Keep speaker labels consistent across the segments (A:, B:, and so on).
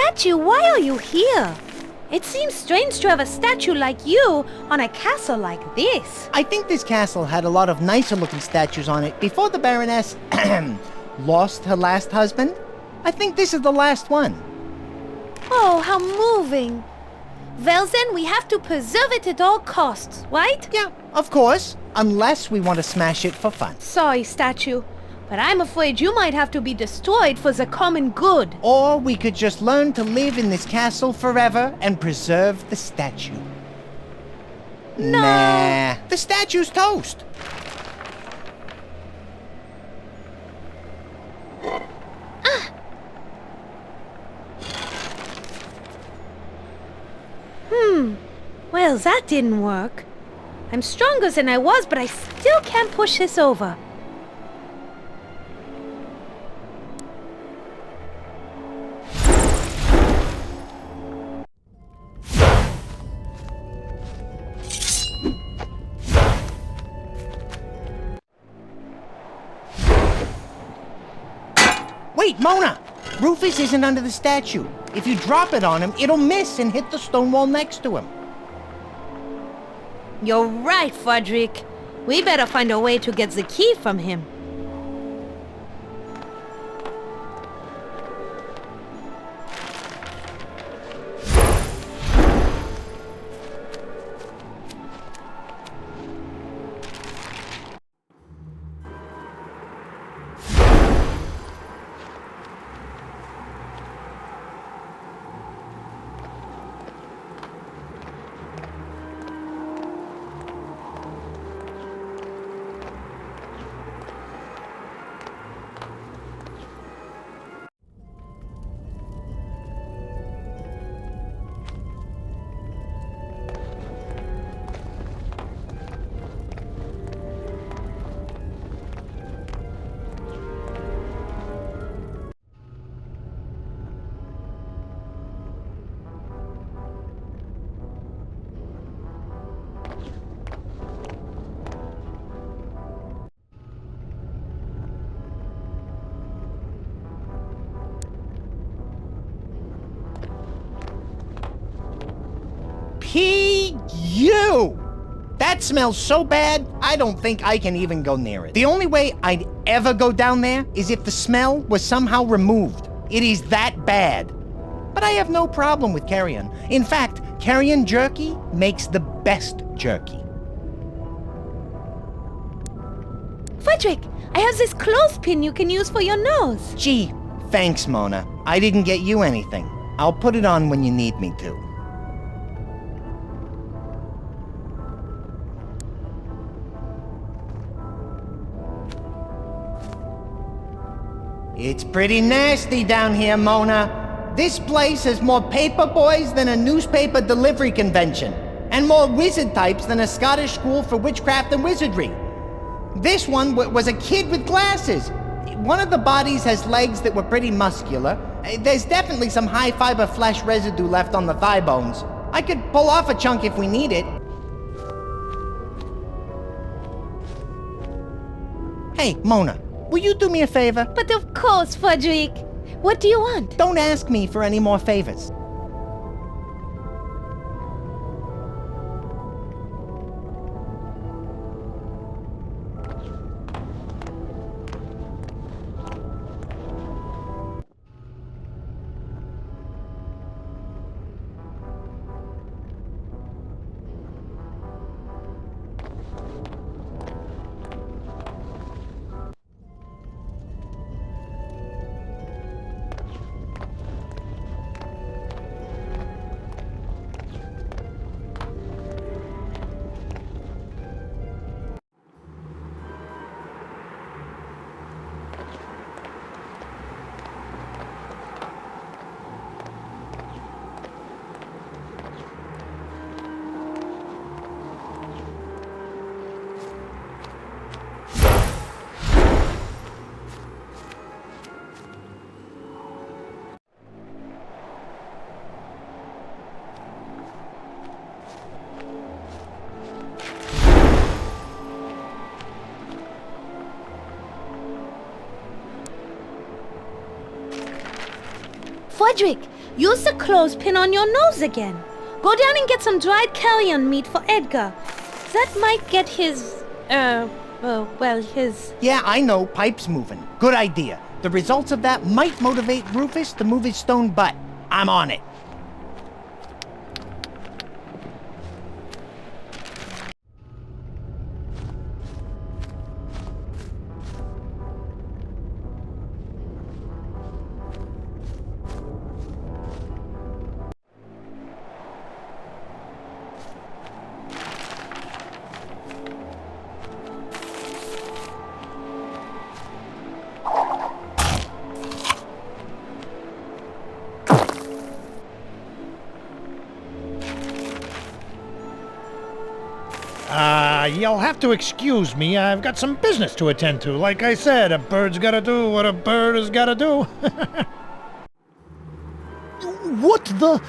A: statue, why are you here? It seems strange to have a statue like you on a castle like this.
B: I think this castle had a lot of nicer-looking statues on it before the Baroness lost her last husband. I think this is the last one.
A: Oh, how moving. Well then, we have to preserve it at all costs, right?
B: Yeah, of course. Unless we want to smash it for fun.
A: Sorry, statue, but I'm afraid you might have to be destroyed for the common good.
B: Or we could just learn to live in this castle forever and preserve the statue.
A: No.
B: Nah, the statue's toast.
A: Well, that didn't work. I'm stronger than I was, but I still can't push this over.
B: Wait, Mona! Rufus isn't under the statue. If you drop it on him, it'll miss and hit the stone wall next to him.
A: You're right, Frederick. We better find a way to get the key from him.
B: P.U. That smells so bad, I don't think I can even go near it. The only way I'd ever go down there is if the smell was somehow removed. It is that bad. But I have no problem with carrion. In fact, carrion jerky makes the best jerky.
A: Frederick, I have this clothespin you can use for your nose.
B: Gee, thanks, Mona. I didn't get you anything. I'll put it on when you need me to. It's pretty nasty down here, Mona. This place has more paper boys than a newspaper delivery convention, and more wizard types than a Scottish school for witchcraft and wizardry. This one was a kid with glasses. One of the bodies has legs that were pretty muscular. There's definitely some high-fiber flesh residue left on the thigh bones. I could pull off a chunk if we need it. Hey, Mona. Will you do me a favor?
A: But of course, Frederick. What do you want?
B: Don't ask me for any more favors.
A: Frederick, use the clothespin on your nose again. Go down and get some dried carrion meat for Edgar. That might get his, his...
B: Yeah, I know, pipe's moving. Good idea. The results of that might motivate Rufus to move his stone butt. I'm on it.
C: You'll have to excuse me. I've got some business to attend to. Like I said, a bird's gotta do what a bird has gotta do. What the...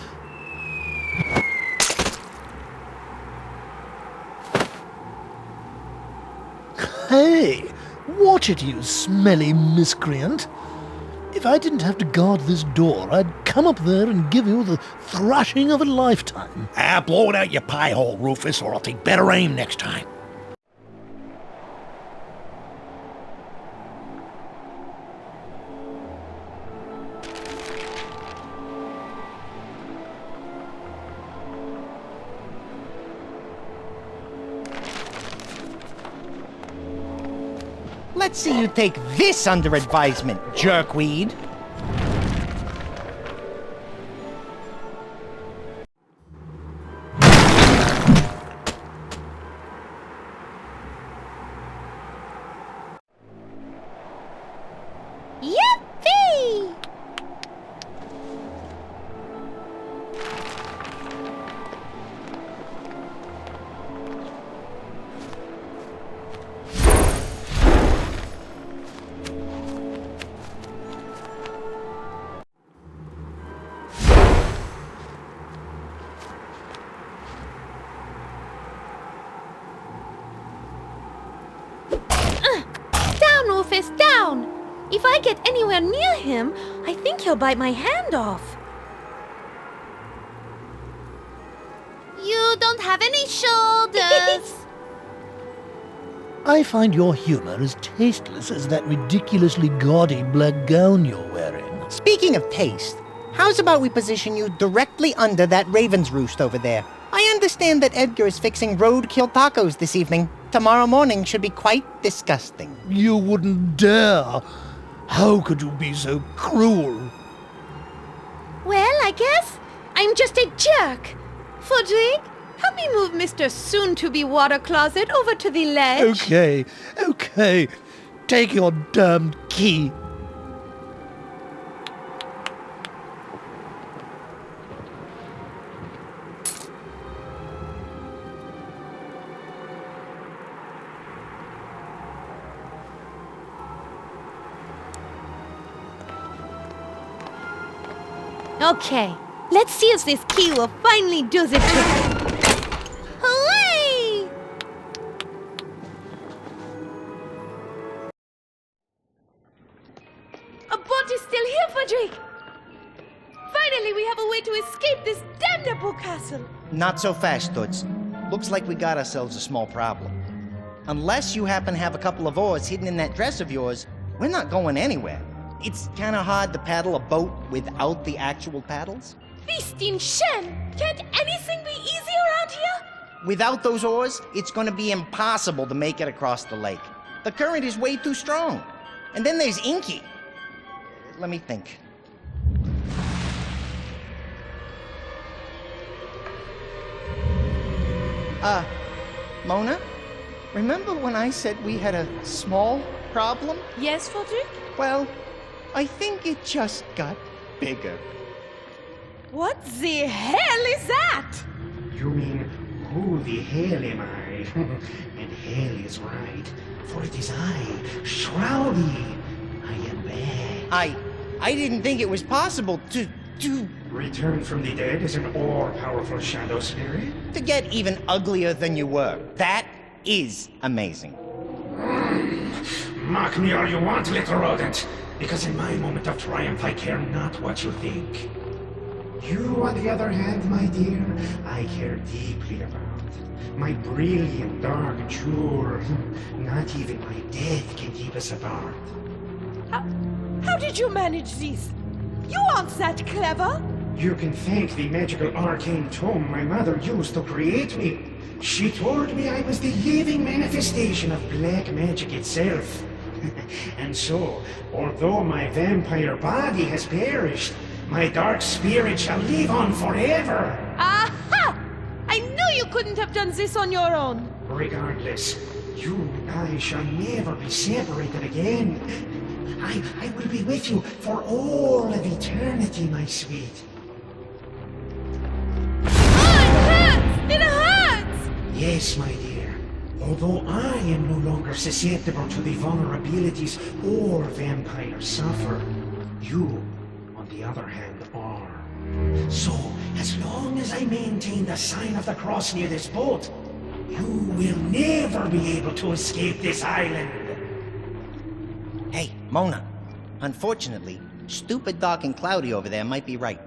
C: Hey! Watch it, you smelly miscreant. If I didn't have to guard this door, I'd come up there and give you the thrashing of a lifetime.
D: Blow it out your pie hole, Rufus, or I'll take better aim next time.
B: Let's see you take this under advisement, jerkweed.
A: Yippee! Down, Rufus, down! If I get anywhere near him, I think he'll bite my hand off. You don't have any shoulders.
C: I find your humor as tasteless as that ridiculously gaudy black gown you're wearing.
B: Speaking of taste, how's about we position you directly under that raven's roost over there? I understand that Edgar is fixing roadkill tacos this evening. Tomorrow morning should be quite disgusting.
C: You wouldn't dare. How could you be so cruel?
A: Well, I guess I'm just a jerk. Frederick, help me move Mr. Soon-to-be water closet over to the ledge.
C: Okay. Take your damned key.
A: Okay, let's see if this key will finally do the trick. Hooray! A boat is still here, Frederick! Finally, we have a way to escape this damnable castle!
B: Not so fast, Toots. Looks like we got ourselves a small problem. Unless you happen to have a couple of oars hidden in that dress of yours, we're not going anywhere. It's kind of hard to paddle a boat without the actual paddles.
A: Feasting Shen! Can't anything be easy around here?
B: Without those oars, it's going to be impossible to make it across the lake. The current is way too strong. And then there's Inky. Let me think. Mona? Remember when I said we had a small problem?
A: Yes, Frederick?
B: Well, I think it just got bigger.
A: What the hell is that?
E: You mean, who the hell am I? And hell is right, for it is I, Shroudy. I am back.
B: I didn't think it was possible to
E: Return from the dead as an all-powerful shadow spirit?
B: get even uglier than you were. That is amazing.
E: Mock me all you want, little rodent, because in my moment of triumph I care not what you think. You, on the other hand, my dear, I care deeply about. My brilliant dark jewel. Not even my death can keep us apart.
A: How did you manage this? You aren't that clever.
E: You can thank the magical arcane tome my mother used to create me. She told me I was the living manifestation of black magic itself. And so, although my vampire body has perished, my dark spirit shall live on forever.
A: Aha! I knew you couldn't have done this on your own.
E: Regardless, you and I shall never be separated again. I will be with you for all of eternity, my sweet.
A: It hurts!
E: Yes, my dear. Although I am no longer susceptible to the vulnerabilities all vampires suffer, you, on the other hand, are. So, as long as I maintain the sign of the cross near this boat, you will never be able to escape this island.
B: Hey, Mona. Unfortunately, stupid Dark and Cloudy over there might be right.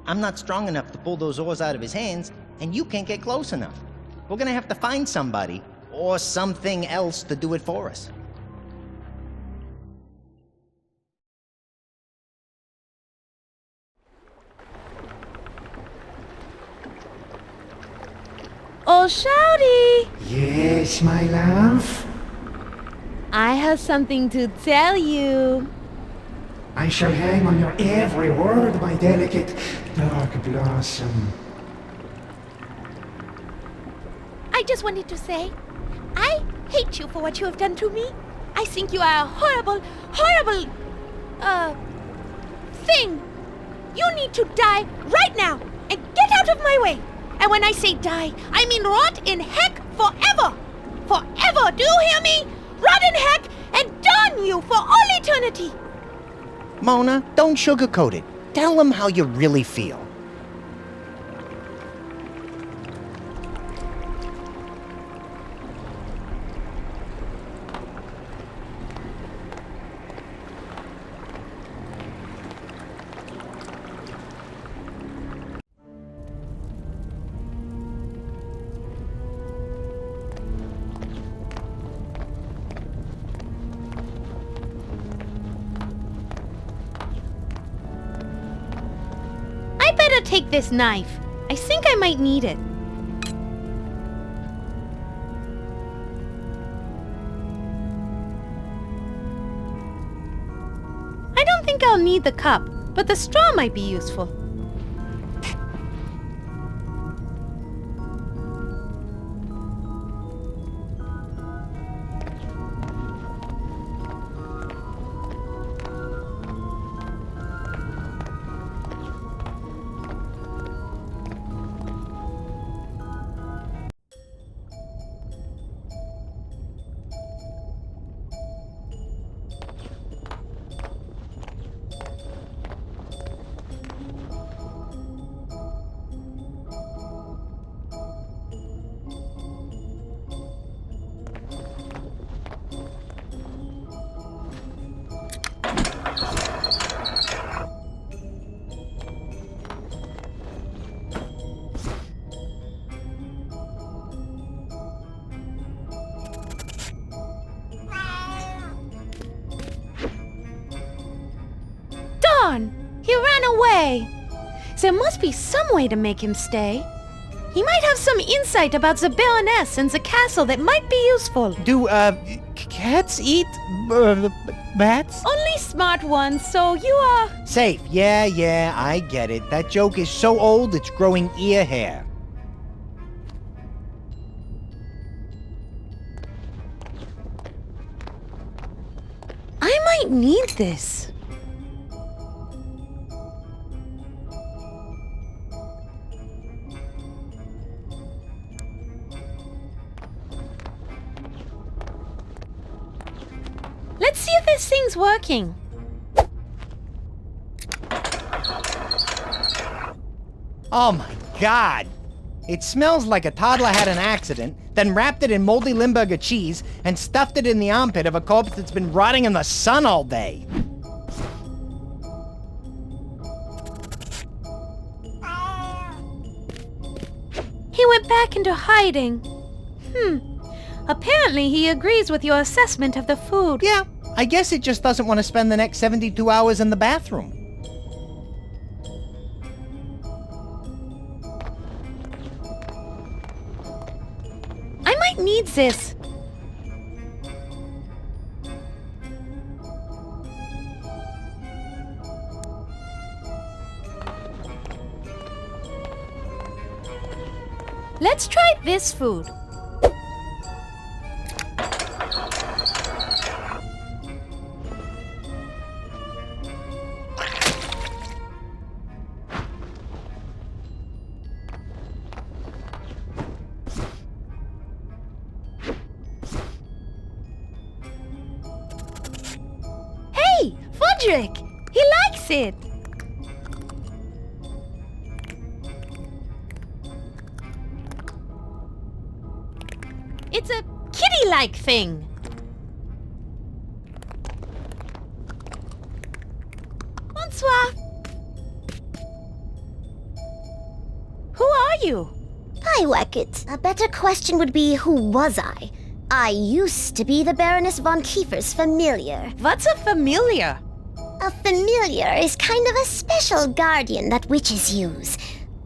B: I'm not strong enough to pull those oars out of his hands, and you can't get close enough. We're gonna have to find somebody, or something else to do it for us.
A: Oh, Shouty!
E: Yes, my love?
A: I have something to tell you.
E: I shall hang on your every word, my delicate dark blossom.
A: I just wanted to say, I hate you for what you have done to me. I think you are a horrible, horrible, thing. You need to die right now and get out of my way. And when I say die, I mean rot in heck forever. Forever, do you hear me? Rot in heck and darn you for all eternity.
B: Mona, don't sugarcoat it. Tell them how you really feel.
A: I better take this knife. I think I might need it. I don't think I'll need the cup, but the straw might be useful. He ran away. There must be some way to make him stay. He might have some insight about the Baroness and the castle that might be useful.
B: Do, cats eat, bats?
A: Only smart ones, so you are...
B: Safe. Yeah, I get it. That joke is so old it's growing ear hair.
A: I might need this. Let's see if this thing's working.
B: Oh my God! It smells like a toddler had an accident, then wrapped it in moldy Limburger cheese and stuffed it in the armpit of a corpse that's been rotting in the sun all day.
A: into hiding. Apparently he agrees with your assessment of the food.
B: Yeah, I guess it just doesn't want to spend the next 72 hours in the bathroom.
A: I might need this. Let's try this food. Hey, Fudrick! He likes it! It's a kitty-like thing. Bonsoir. Who are you?
F: Hi, Wackett. A better question would be, who was I? I used to be the Baroness von Kiefer's familiar.
A: What's a familiar?
F: A familiar is kind of a special guardian that witches use.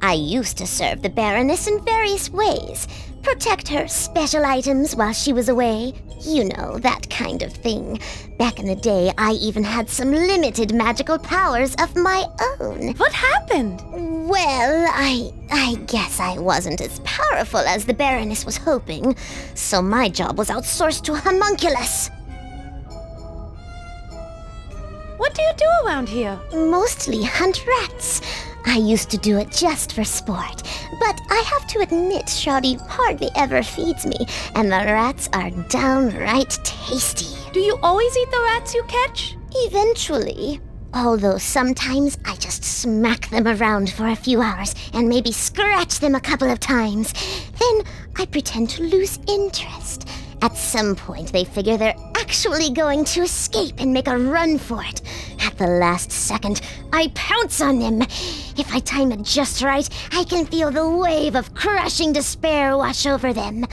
F: I used to serve the Baroness in various ways. Protect her special items while she was away. You know, that kind of thing. Back in the day, I even had some limited magical powers of my own.
A: What happened?
F: Well, I guess I wasn't as powerful as the Baroness was hoping, so my job was outsourced to a homunculus.
A: What do you do around here?
F: Mostly hunt rats. I used to do it just for sport, but I have to admit Shawty hardly ever feeds me, and the rats are downright tasty.
A: Do you always eat the rats you catch?
F: Eventually. Although sometimes I just smack them around for a few hours and maybe scratch them a couple of times. Then I pretend to lose interest. At some point, they figure they're actually going to escape and make a run for it. At the last second, I pounce on them. If I time it just right, I can feel the wave of crushing despair wash over them.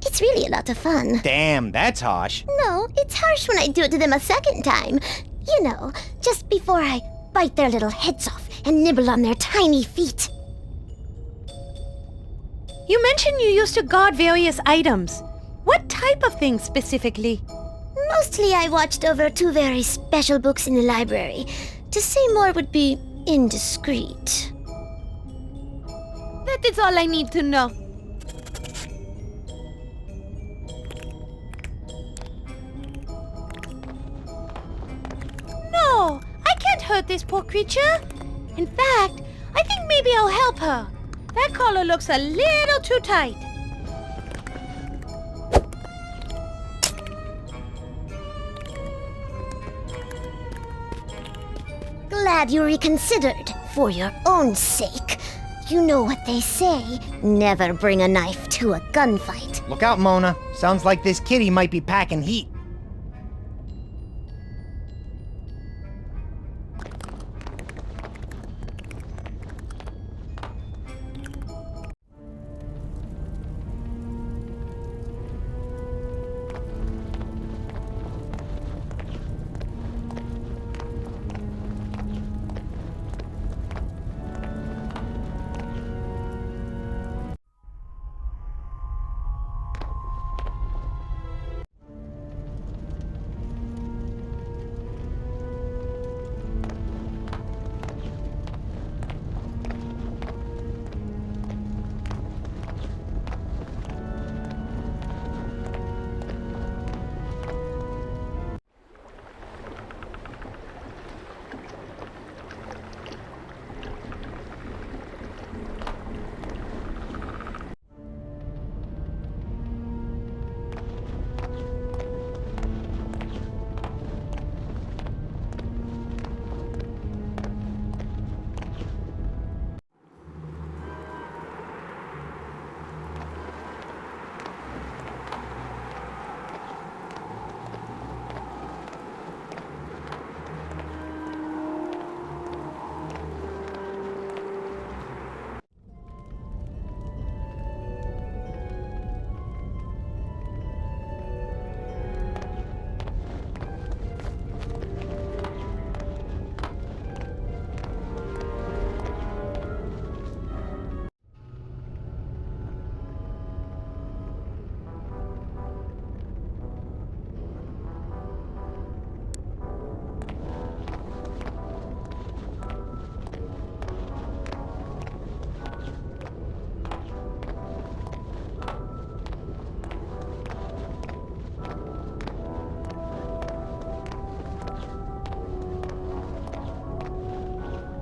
F: It's really a lot of fun.
B: Damn, that's harsh.
F: No, it's harsh when I do it to them a second time. You know, just before I bite their little heads off and nibble on their tiny feet.
A: You mentioned you used to guard various items. What type of things specifically?
F: Mostly I watched over 2 very special books in the library. To say more would be indiscreet.
A: That is all I need to know. No, I can't hurt this poor creature. In fact, I think maybe I'll help her. That collar looks a little too tight.
F: Glad you reconsidered, for your own sake. You know what they say, never bring a knife to a gunfight.
B: Look out, Mona. Sounds like this kitty might be packing heat.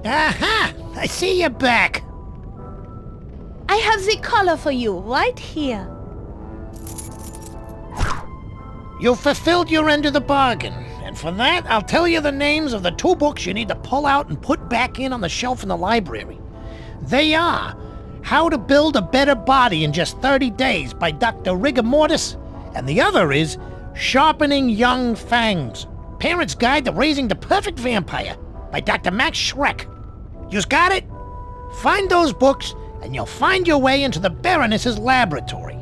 D: Aha! I see you back.
A: I have the collar for you right here.
D: You fulfilled your end of the bargain, and for that, I'll tell you the names of the 2 books you need to pull out and put back in on the shelf in the library. They are How to Build a Better Body in Just 30 Days by Dr. Rigor Mortis, and the other is Sharpening Young Fangs, Parent's Guide to Raising the Perfect Vampire by Dr. Max Schreck. You got it? Find those books, and you'll find your way into the Baroness's laboratory.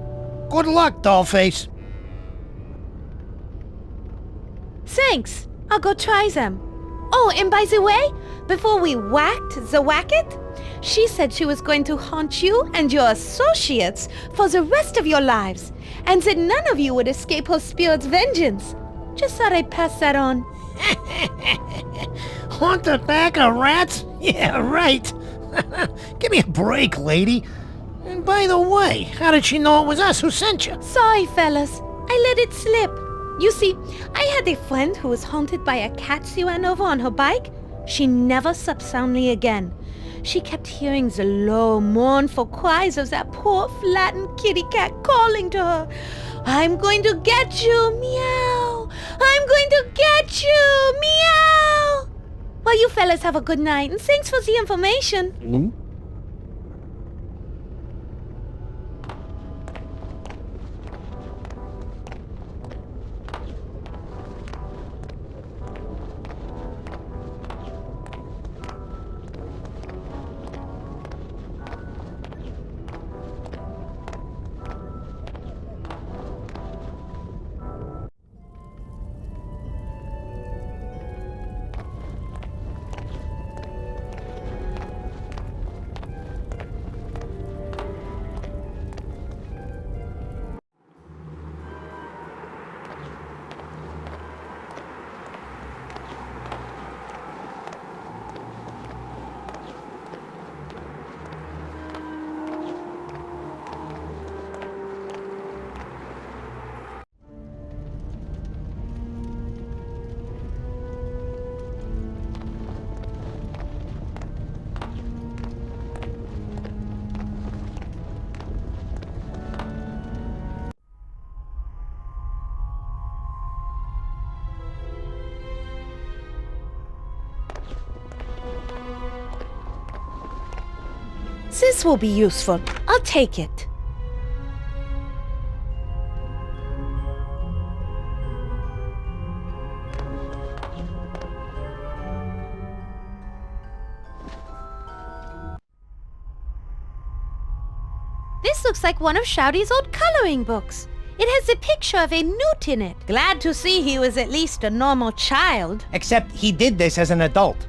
D: Good luck, Dollface.
A: Thanks. I'll go try them. Oh, and by the way, before we whacked the whacket, she said she was going to haunt you and your associates for the rest of your lives, and that none of you would escape her spirit's vengeance. Just thought I'd pass that on.
D: Haunt the back of rats? Yeah, right. Give me a break, lady. And by the way, how did she know it was us who sent you?
A: Sorry, fellas. I let it slip. You see, I had a friend who was haunted by a cat she ran over on her bike. She never slept soundly again. She kept hearing the low, mournful cries of that poor, flattened kitty cat calling to her. I'm going to get you, meow. I'm going to get you, meow. Well, you fellas have a good night, and thanks for the information. This will be useful. I'll take it. This looks like one of Shouty's old coloring books. It has a picture of a newt in it. Glad to see he was at least a normal child.
B: Except he did this as an adult.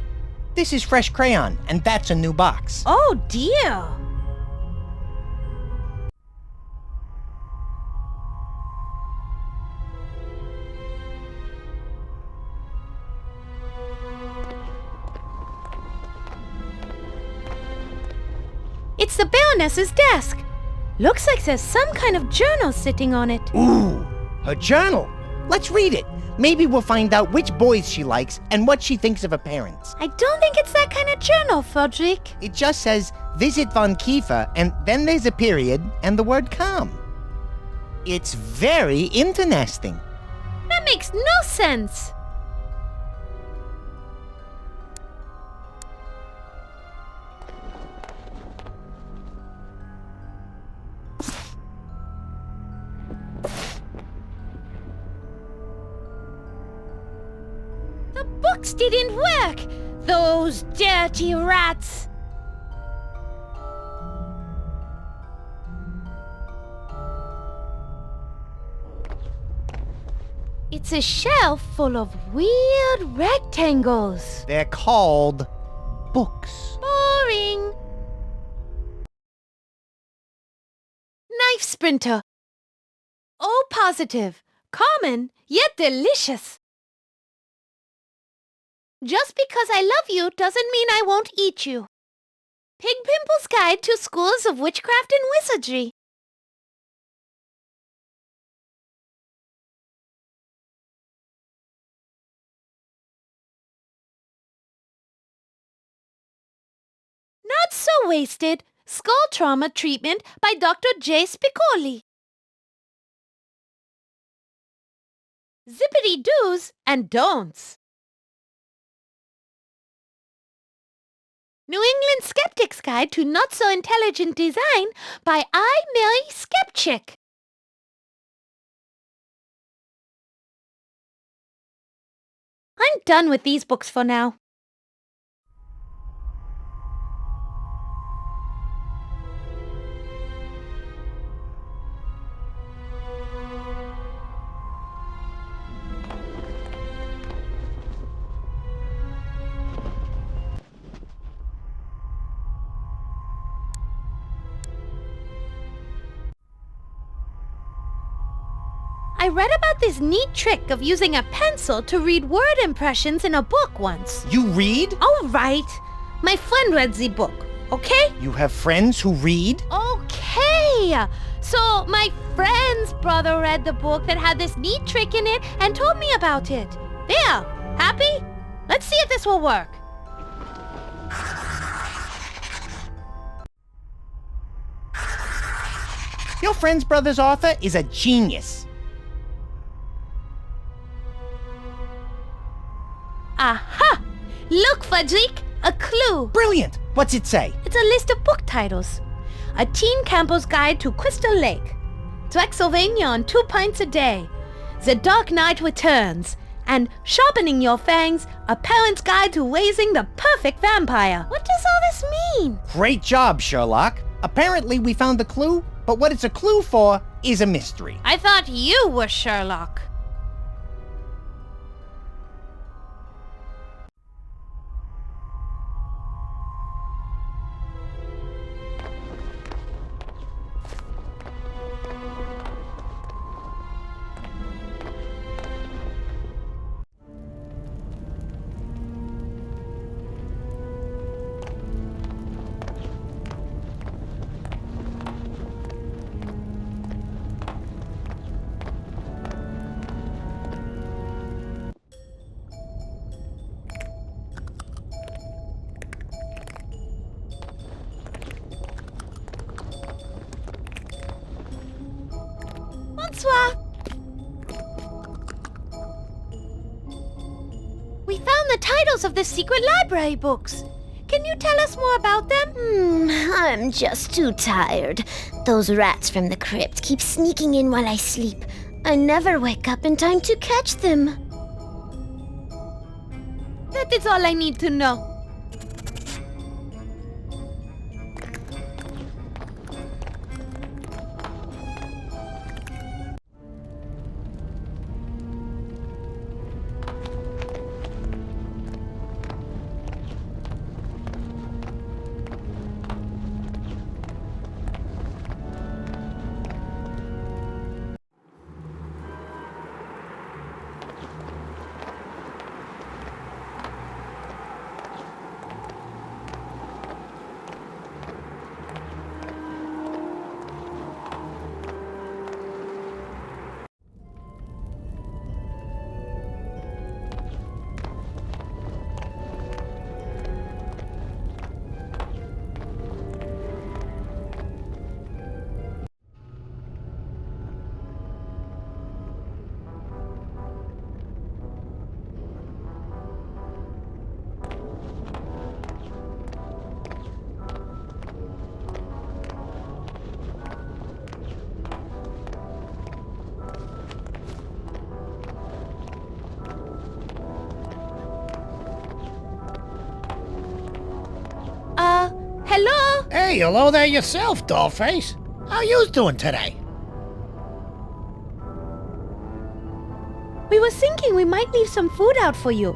B: This is fresh crayon, and that's a new box.
A: Oh dear. It's the Baroness's desk. Looks like there's some kind of journal sitting on it.
B: Ooh, her journal. Let's read it. Maybe we'll find out which boys she likes and what she thinks of her parents.
A: I don't think it's that kind of journal, Frederick.
B: It just says, visit Von Kiefer, and then there's a period and the word come. It's very interesting.
A: That makes no sense. The books didn't work! Those dirty rats! It's a shelf full of weird rectangles.
B: They're called books.
A: Boring. Knife sprinter. Oh, positive. Common, yet delicious. Just because I love you doesn't mean I won't eat you. Pig Pimple's Guide to Schools of Witchcraft and Wizardry. wasted skull trauma treatment by Dr. J. Spicoli. Zippity do's and don'ts. New England Skeptic's Guide to Not-So-Intelligent Design by I. Mary Skepchick. I'm done with these books for now. I read about this neat trick of using a pencil to read word impressions in a book once.
B: You read?
A: All right. My friend read the book, okay?
B: You have friends who read?
A: Okay. So my friend's brother read the book that had this neat trick in it and told me about it. There. Happy? Let's see if this will work.
B: Your friend's brother's author is a genius.
A: Aha! Look, Fudzik, a clue.
B: Brilliant! What's it say?
A: It's a list of book titles. A Teen Campbell's Guide to Crystal Lake. Drexylvania on 2 pints a day. The Dark Knight Returns. And Sharpening Your Fangs, a parent's guide to raising the perfect vampire. What does all this mean?
B: Great job, Sherlock. Apparently we found the clue, but what it's a clue for is a mystery.
A: I thought you were Sherlock. Bonsoir. We found the titles of the secret library books. Can you tell us more about them?
F: I'm just too tired. Those rats from the crypt keep sneaking in while I sleep. I never wake up in time to catch them.
A: That is all I need to know. Hello?
D: Hey, hello there yourself, Dollface. How you doing today?
A: We were thinking we might leave some food out for you.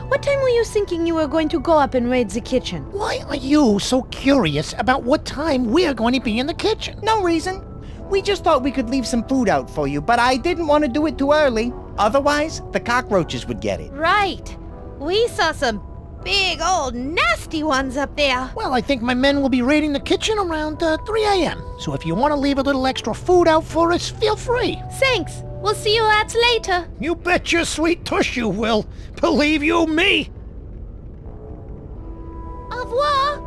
A: What time were you thinking you were going to go up and raid the kitchen?
D: Why are you so curious about what time we're going to be in the kitchen?
B: No reason. We just thought we could leave some food out for you, but I didn't want to do it too early. Otherwise, the cockroaches would get it.
A: Right. We saw some big old nasty ones up there.
D: Well, I think my men will be raiding the kitchen around 3 a.m. So if you want to leave a little extra food out for us, feel free.
A: Thanks. We'll see you rats later.
D: You bet your sweet tush you will. Believe you me.
A: Au revoir.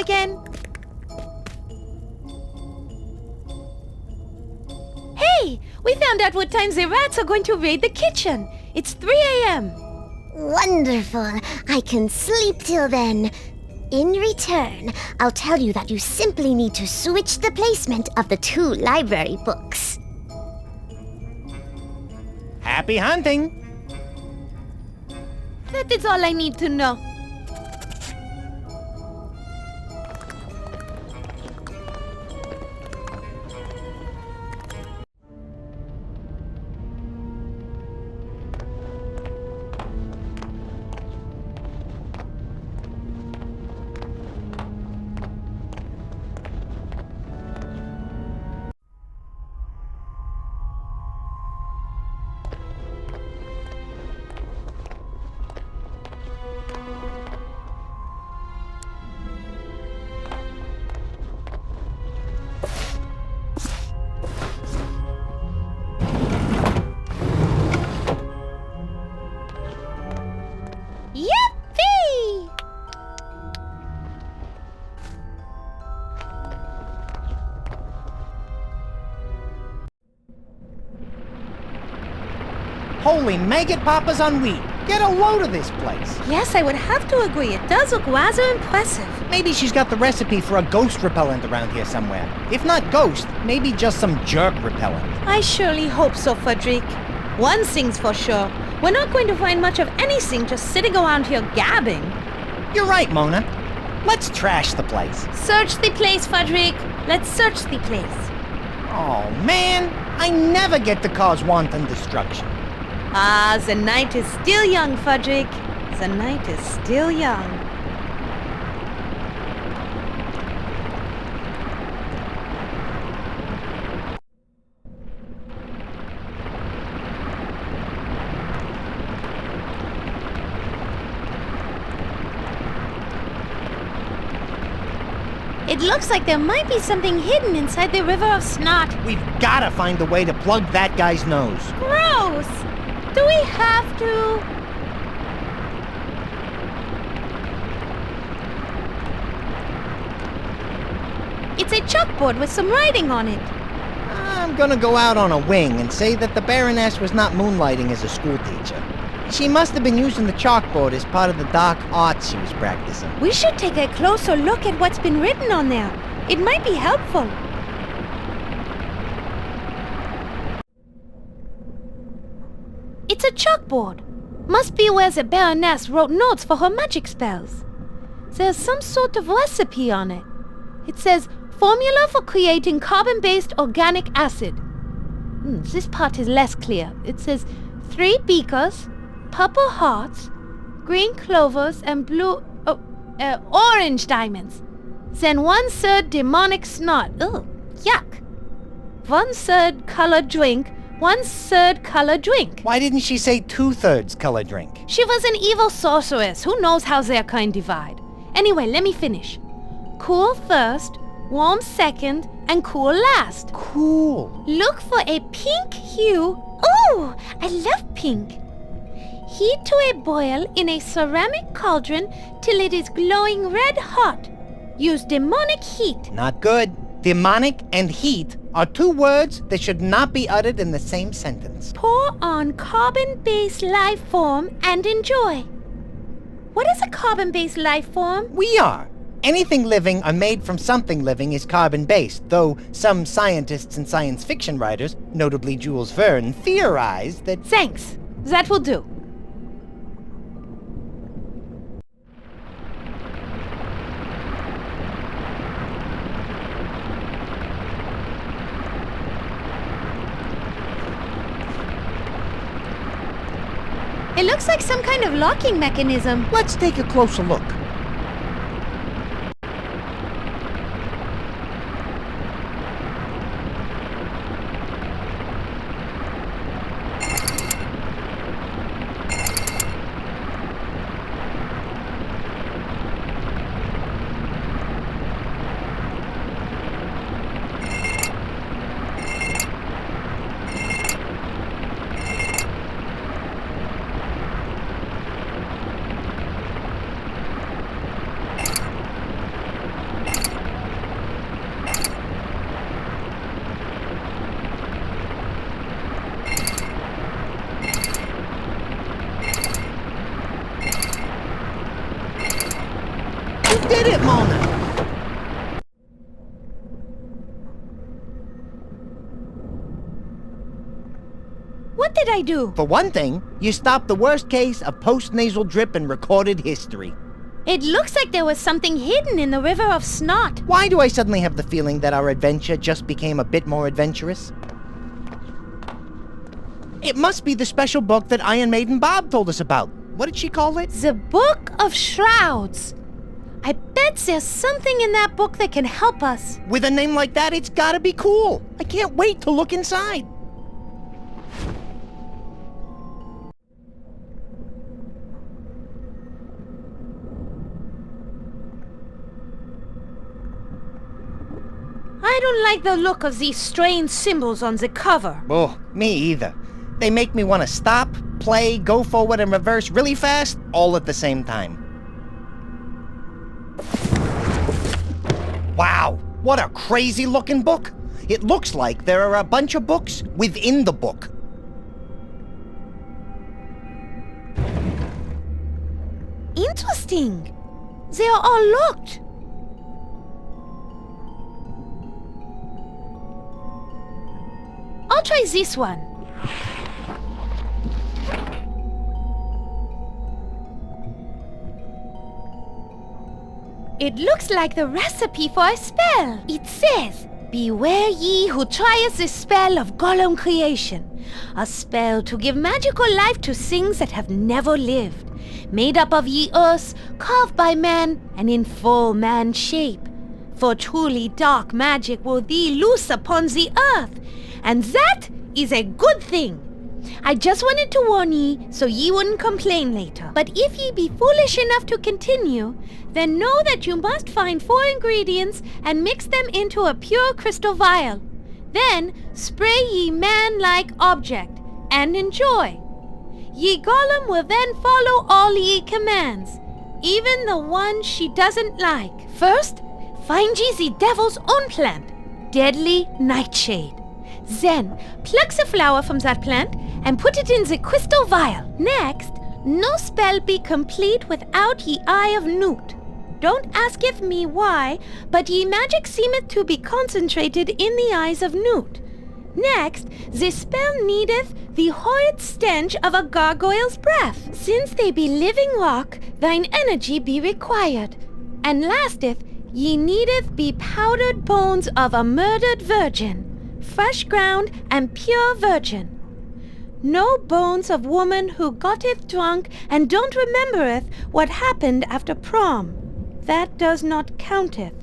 A: again? Hey, we found out what time the rats are going to raid the kitchen. It's 3 a.m.
F: Wonderful. I can sleep till then. In return, I'll tell you that you simply need to switch the placement of the 2 library books.
B: Happy hunting!
A: That is all I need to know. Yippee!
B: Holy maggot poppers on wheat! Get a load of this place!
A: Yes, I would have to agree. It does look rather impressive.
B: Maybe she's got the recipe for a ghost repellent around here somewhere. If not ghost, maybe just some jerk repellent.
A: I surely hope so, Frederick. One thing's for sure. We're not going to find much of anything just sitting around here gabbing.
B: You're right, Mona. Let's trash the place.
A: Search the place, Frederick. Let's search the place.
B: Oh, man! I never get to cause wanton destruction.
A: Ah, the night is still young, Frederick. The night is still young. It looks like there might be something hidden inside the River of Snot.
B: We've gotta find a way to plug that guy's nose.
A: Gross! Do we have to? It's a chalkboard with some writing on it.
B: I'm gonna go out on a wing and say that the Baroness was not moonlighting as a schoolteacher. She must have been using the chalkboard as part of the dark arts she was practicing.
A: We should take a closer look at what's been written on there. It might be helpful. It's a chalkboard. Must be where the Baroness wrote notes for her magic spells. There's some sort of recipe on it. It says, formula for creating carbon-based organic acid. This part is less clear. It says, 3 beakers, purple hearts, green clovers, and orange diamonds. Then 1/3 demonic snot. Ugh, yuck. 1/3 colored drink, 1/3 colored drink.
B: Why didn't she say 2/3 color drink?
A: She was an evil sorceress. Who knows how their kind divide? Anyway, let me finish. Cool first, warm second, and cool last.
B: Cool.
A: Look for a pink hue. Ooh, I love pink. Heat to a boil in a ceramic cauldron till it is glowing red hot. Use demonic heat.
B: Not good. Demonic and heat are 2 words that should not be uttered in the same sentence.
A: Pour on carbon-based life form and enjoy. What is a carbon-based life form?
B: We are. Anything living or made from something living is carbon-based, though some scientists and science fiction writers, notably Jules Verne, theorize that...
A: Thanks. That will do. It looks like some kind of locking mechanism.
B: Let's take a closer look. did it, Mona!
A: What did I do?
B: For one thing, you stopped the worst case of post-nasal drip in recorded history.
A: It looks like there was something hidden in the river of snot.
B: Why do I suddenly have the feeling that our adventure just became a bit more adventurous? It must be the special book that Iron Maiden Bob told us about. What did she call it?
A: The Book of Shrouds. I bet there's something in that book that can help us.
B: With a name like that, it's gotta be cool. I can't wait to look inside.
A: I don't like the look of these strange symbols on the cover.
B: Oh, me either. They make me want to stop, play, go forward and reverse really fast, all at the same time. Wow, what a crazy looking book. It looks like there are a bunch of books within the book.
A: Interesting. They are all locked. I'll try this one. It looks like the recipe for a spell. It says, "Beware ye who trieth the spell of golem creation, a spell to give magical life to things that have never lived, made up of ye earths, carved by man, and in full man shape. For truly dark magic will thee loose upon the earth, and that is a good thing. I just wanted to warn ye, so ye wouldn't complain later. But if ye be foolish enough to continue, then know that you must find 4 ingredients and mix them into a pure crystal vial. Then spray ye man-like object, and enjoy. Ye golem will then follow all ye commands, even the one she doesn't like. First, find ye the devil's own plant, deadly nightshade. Then, pluck the flower from that plant and put it in the crystal vial. Next, no spell be complete without ye eye of newt. Don't asketh me why, but ye magic seemeth to be concentrated in the eyes of newt. Next, the spell needeth the horrid stench of a gargoyle's breath. Since they be living rock, thine energy be required. And lasteth, ye needeth be powdered bones of a murdered virgin, fresh ground and pure virgin. No bones of woman who gotteth drunk and don't remembereth what happened after prom. That does not counteth.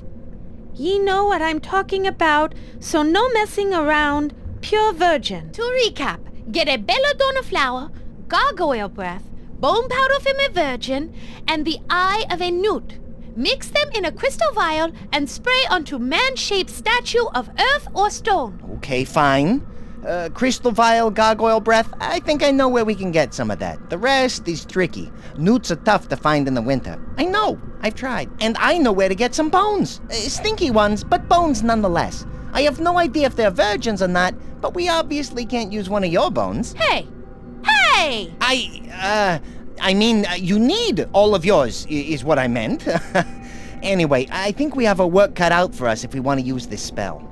A: Ye know what I'm talking about, so no messing around, pure virgin. To recap, get a belladonna flower, gargoyle breath, bone powder from a virgin, and the eye of a newt. Mix them in a crystal vial and spray onto man-shaped statue of earth or stone.
B: Okay, fine. Crystal vial, gargoyle breath, I think I know where we can get some of that. The rest is tricky. Newts are tough to find in the winter. I know, I've tried. And I know where to get some bones. Stinky ones, but bones nonetheless. I have no idea if they're virgins or not, but we obviously can't use one of your bones.
A: Hey! Hey!
B: I mean, you need all of yours, is what I meant. Anyway, I think we have our work cut out for us if we want to use this spell.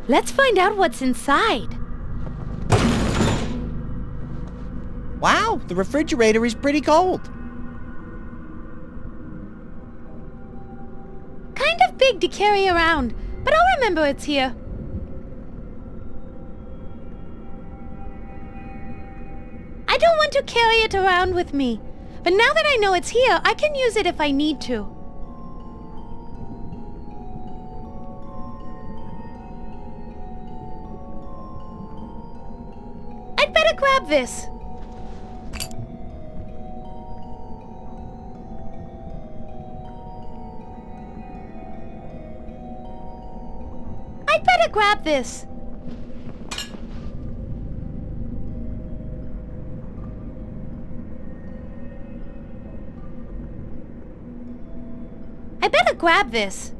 A: Let's find out what's inside.
B: Wow, the refrigerator is pretty cold.
A: Kind of big to carry around, but I'll remember it's here. I don't want to carry it around with me. But now that I know it's here, I can use it if I need to. I'd better grab this. I'd better grab this. I better grab this.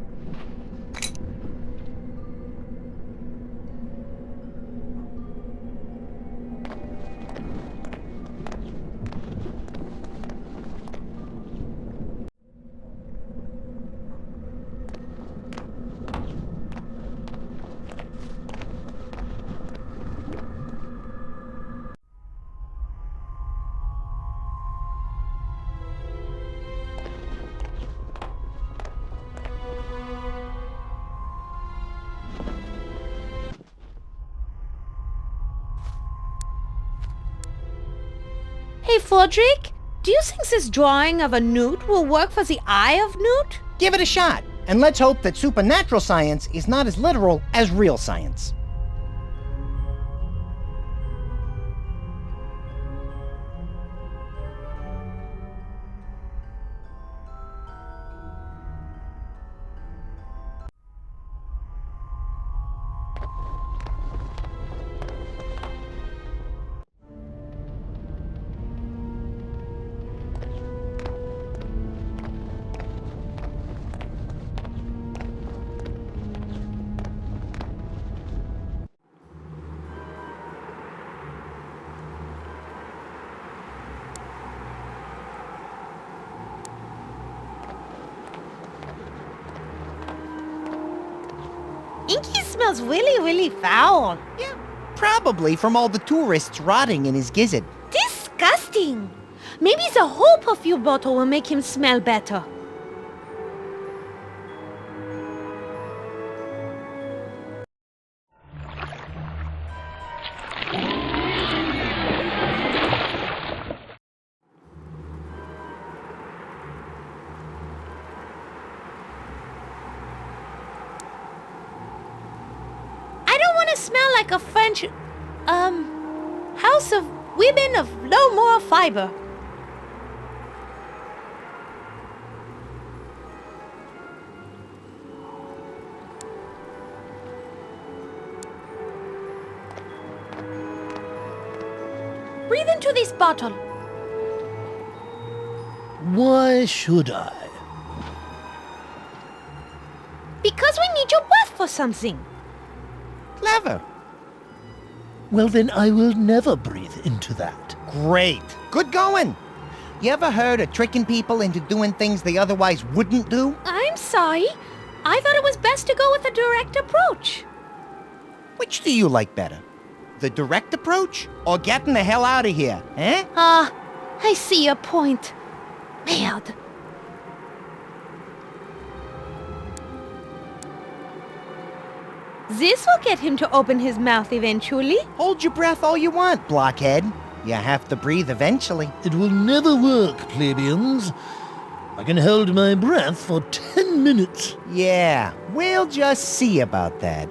A: Hey, Frederick, do you think this drawing of a newt will work for the eye of newt?
B: Give it a shot, and let's hope that supernatural science is not as literal as real science.
A: Inky smells really, really foul.
B: Yeah, probably from all the tourists rotting in his gizzard.
A: Disgusting. Maybe the whole perfume bottle will make him smell better. Smell like a French, house of women of low moral fiber. Breathe into this bottle.
C: Why should I?
A: Because we need your breath for something.
B: Clever.
C: Well, then I will never breathe into that.
B: Great. Good going. You ever heard of tricking people into doing things they otherwise wouldn't do?
A: I'm sorry. I thought it was best to go with a direct approach.
B: Which do you like better? The direct approach or getting the hell out of here, eh?
A: I see your point. Merde. This will get him to open his mouth eventually.
B: Hold your breath all you want, blockhead. You have to breathe eventually.
C: It will never work, plebeians. I can hold my breath for 10 minutes.
B: Yeah, we'll just see about that.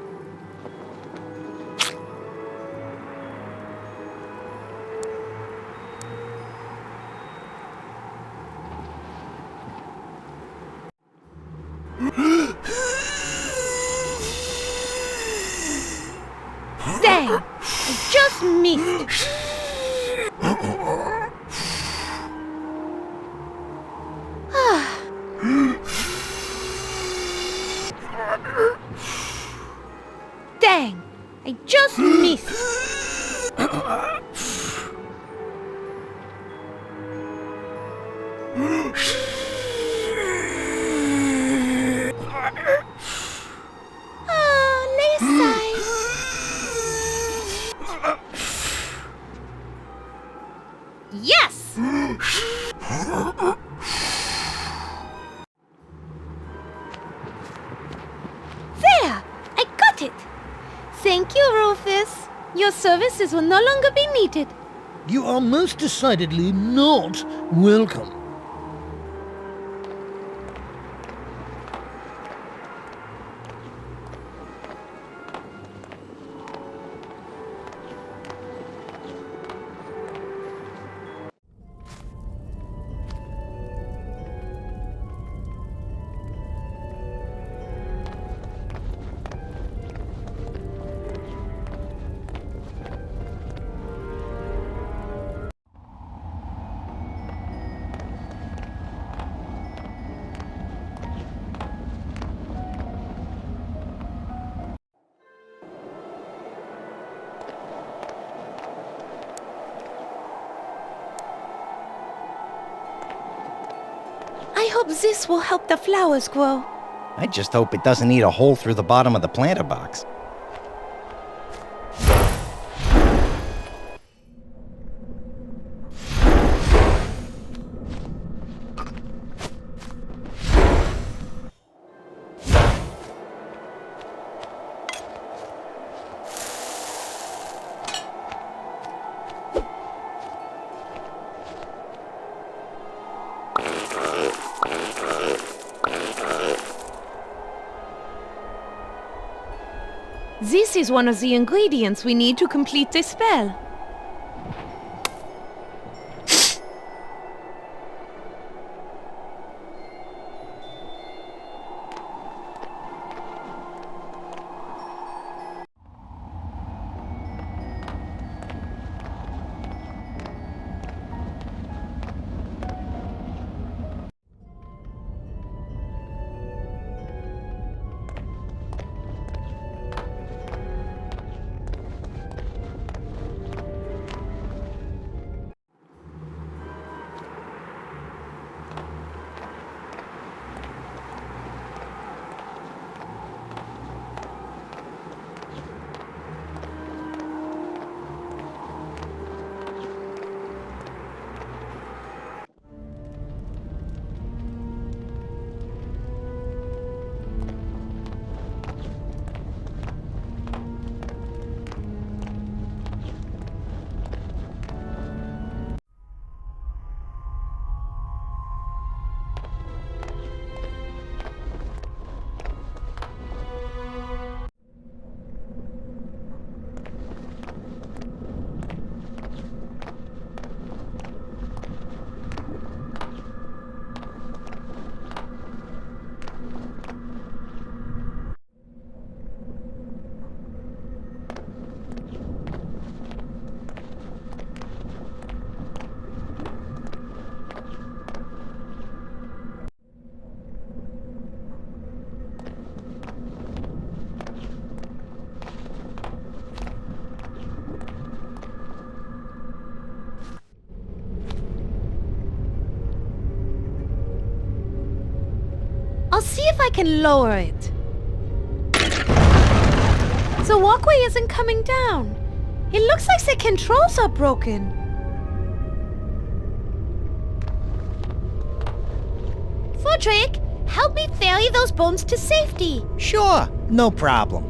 A: Dang! I just missed. Dang! I just missed. Yes! There! I got it! Thank you, Rufus. Your services will no longer be needed.
C: You are most decidedly not welcome.
A: I hope this will help the flowers grow.
B: I just hope it doesn't eat a hole through the bottom of the planter box.
A: This is one of the ingredients we need to complete the spell. I'll see if I can lower it. The walkway isn't coming down. It looks like the controls are broken. Frederick, help me ferry those bones to safety.
B: Sure, no problem.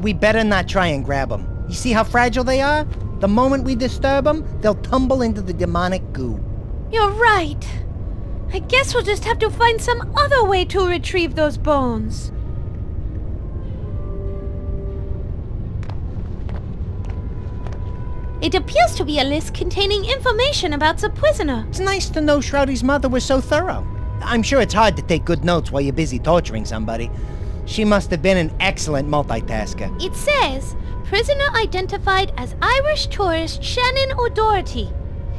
B: We better not try and grab them. You see how fragile they are? The moment we disturb them, they'll tumble into the demonic goo.
A: You're right. I guess we'll just have to find some other way to retrieve those bones. It appears to be a list containing information about the prisoner.
B: It's nice to know Shroudy's mother was so thorough. I'm sure it's hard to take good notes while you're busy torturing somebody. She must have been an excellent multitasker.
A: It says, prisoner identified as Irish tourist Shannon O'Doherty,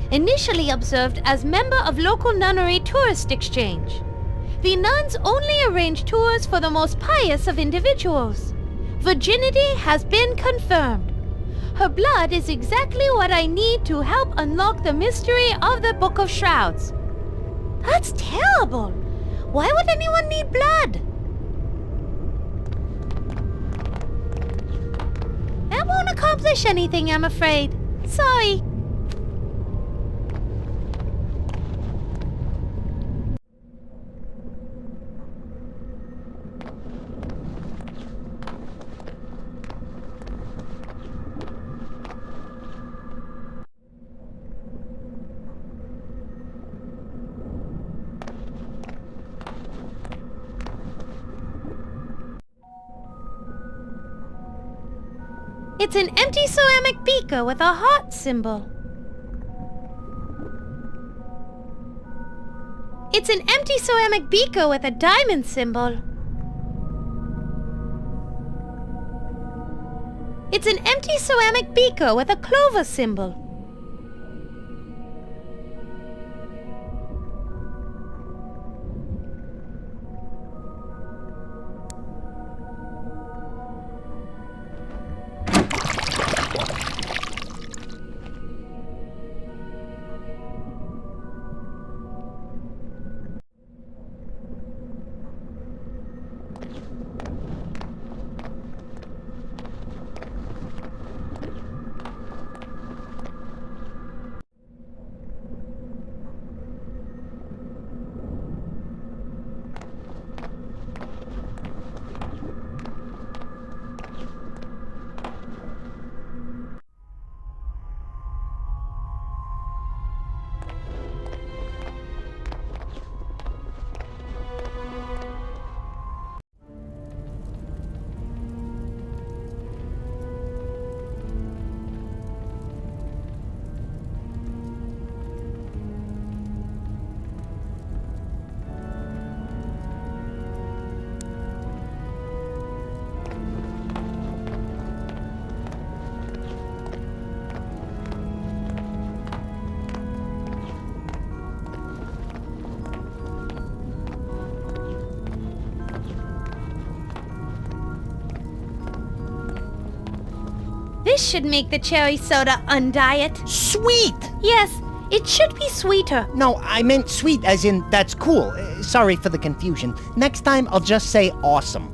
A: initially observed as member of local nunnery tourist exchange. The nuns only arrange tours for the most pious of individuals. Virginity has been confirmed. Her blood is exactly what I need to help unlock the mystery of the Book of Shrouds. That's terrible. Why would anyone need blood? That won't accomplish anything, I'm afraid. Sorry. It's an empty ceramic beaker with a heart symbol. It's an empty ceramic beaker with a diamond symbol. It's an empty ceramic beaker with a clover symbol. This should make the cherry soda undiet.
B: Sweet!
A: Yes, it should be sweeter.
B: No, I meant sweet as in that's cool. Sorry for the confusion. Next time I'll just say awesome.